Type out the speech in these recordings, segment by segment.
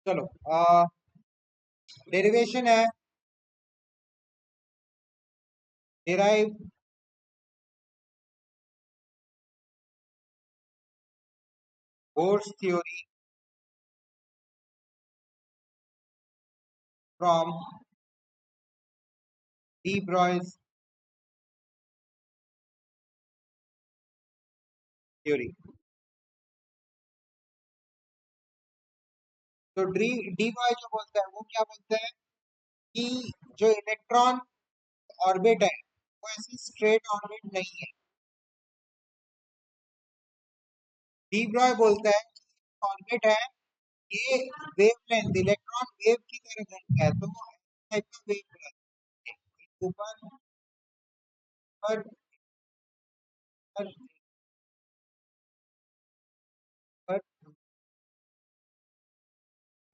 चलो डेरिवेशन है derive Bohr's theory from de Broglie's theory. तो डी ब्रॉय जो बोलता है वो क्या बोलता है कि जो इलेक्ट्रॉन ऑर्बिट है वो ऐसी स्ट्रेट ऑर्बिट नहीं है। डी ब्रॉय बोलता है कि ऑर्बिट है ये वेवलेंथ इलेक्ट्रॉन वेव की तरह घूमता है, तो वो टाइप का वेव रहता है ऊपर पर पर पर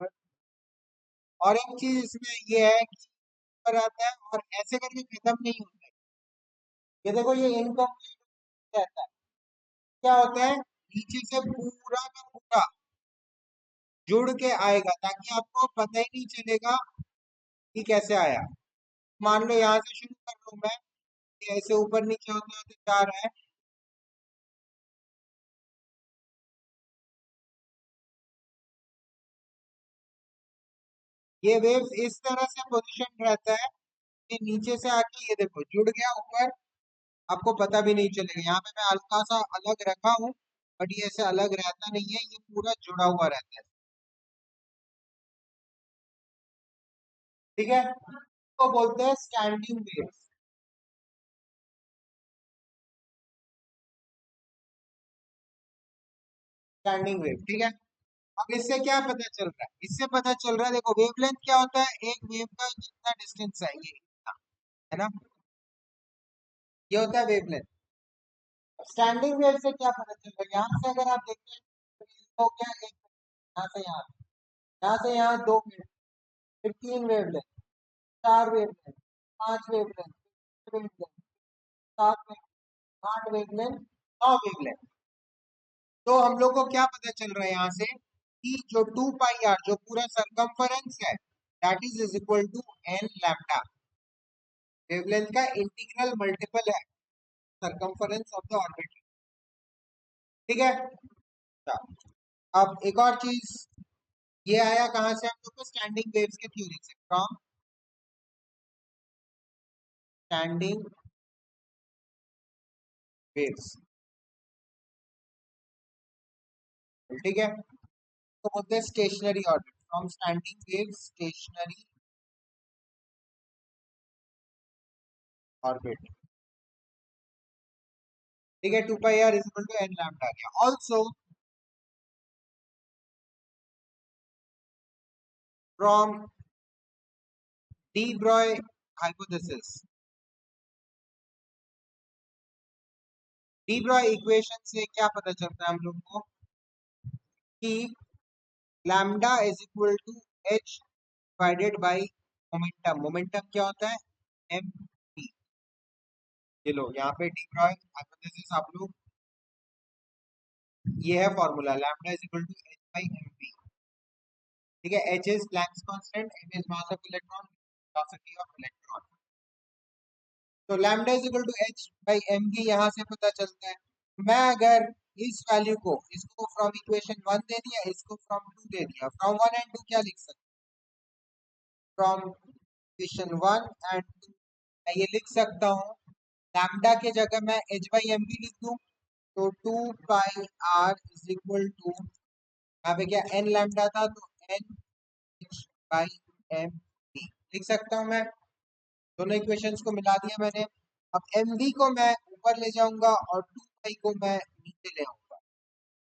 पर। और एक चीज इसमें ये है कि ऊपर आता है और ऐसे करके खत्म नहीं होता है। ये देखो ये इनकम्प्लीट रहता है। क्या होता है नीचे से पूरा का पूरा जुड़ के आएगा ताकि आपको पता ही नहीं चलेगा कि कैसे आया। मान लो यहाँ से शुरू कर रहा हूँ मैं, ये ऐसे ऊपर नीचे होते होते जा रहा है। ये वेव इस तरह से पोजीशन रहता है कि नीचे से आके ये देखो जुड़ गया ऊपर, आपको पता भी नहीं चलेगा। यहाँ पे मैं हल्का सा अलग रखा हूँ बट ये ऐसे अलग रहता नहीं है, ये पूरा जुड़ा हुआ रहता है। ठीक है, तो बोलते हैं स्टैंडिंग वेव्स। स्टैंडिंग वेव ठीक है। अब इससे क्या पता चल रहा है, इससे पता चल रहा है देखो वेवलेंथ क्या होता है, एक वेव का जितना डिस्टेंस है ये इतना, है ना, ये होता है वेवलेंथ। स्टैंडिंग वेव से क्या पता चल रहा है, यहाँ से अगर आप देखते हैं तो ये हो गया एक, यहाँ से यहाँ, यहाँ से यहाँ दो वेव, फिर तीन वेवलेंथ, चार वेवलेंथ, पांच वेवलेंथ, छह वेवलेंथ, सात वेवलेंथ, आठ वेवलेंथ, नौ वेवलेंथ। तो हम लोग को क्या पता चल रहा है यहाँ से कि जो 2 पाई आर जो पूरा सरकमफरेंस है that is equal to n lambda, wavelength का इंटीग्रल मल्टीपल है सरकमफरेंस ऑफ द ऑर्बिट। ठीक है, अच्छा, अब एक और चीज, ये आया कहाँ से हम लोग को, स्टैंडिंग वेव्स के थ्योरी से, फ्रॉम स्टैंडिंग वेव्स। ठीक है, तो बोलते हैं stationary orbit, from standing waves stationary orbit. ठीक है, 2 pi r is equal to n lambda आ गया। Also from de Broglie hypothesis, de Broglie equation से क्या पता चलता है हम लोग को कि lambda is equal to h divided by momentum. Momentum क्या होता है, एम पी। ये लो यहाँ पे डी ब्रॉय हाइपोथेसिस आप लोग, ये है formula lambda is equal to h by m p. ठीक है, h is Planck's constant, m is mass of electron, velocity of electron. तो lambda is equal to h by m p यहाँ से पता चलता है। मैं अगर इस वैल्यू को, इसको फ्रॉम इक्वेशन 1 दे दिया, इसको फ्रॉम 2 दे दिया, फ्रॉम 1 एंड 2 क्या लिख सकते, फ्रॉम इक्वेशन 1 एंड 2 मैं ये लिख सकता हूँ, लैम्डा के जगह मैं एच बाई एम पी लिख दूँ, तो 2 pi r is equal to, यहाँ पे क्या एन लैम्डा था तो n h by m d लिख सकता हूँ मैं। दोनों इक्वेशंस को मिला दिया मैंने। अब एम डी को मैं ऊपर ले जाऊंगा और 2 पाई को मैं नीचे ले आऊंगा,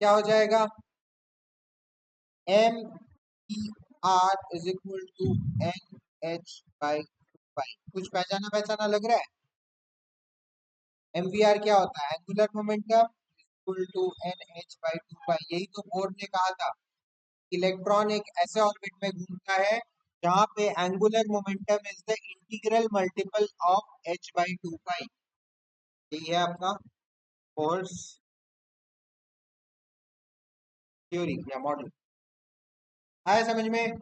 क्या हो जाएगा, m e r is equal to n h by 2 pi. कुछ पहचाना पहचाना लग रहा है। एम वी आर क्या होता है, angular momentum equal to n h by 2 pi. यही तो बोर्ड ने कहा था, इलेक्ट्रॉन एक ऐसे ऑर्बिट में घूमता है जहां पे angular momentum is the integral multiple of H by 2 pi. यही है आपका फोर्स थ्योरी या मॉडल। आया समझ में?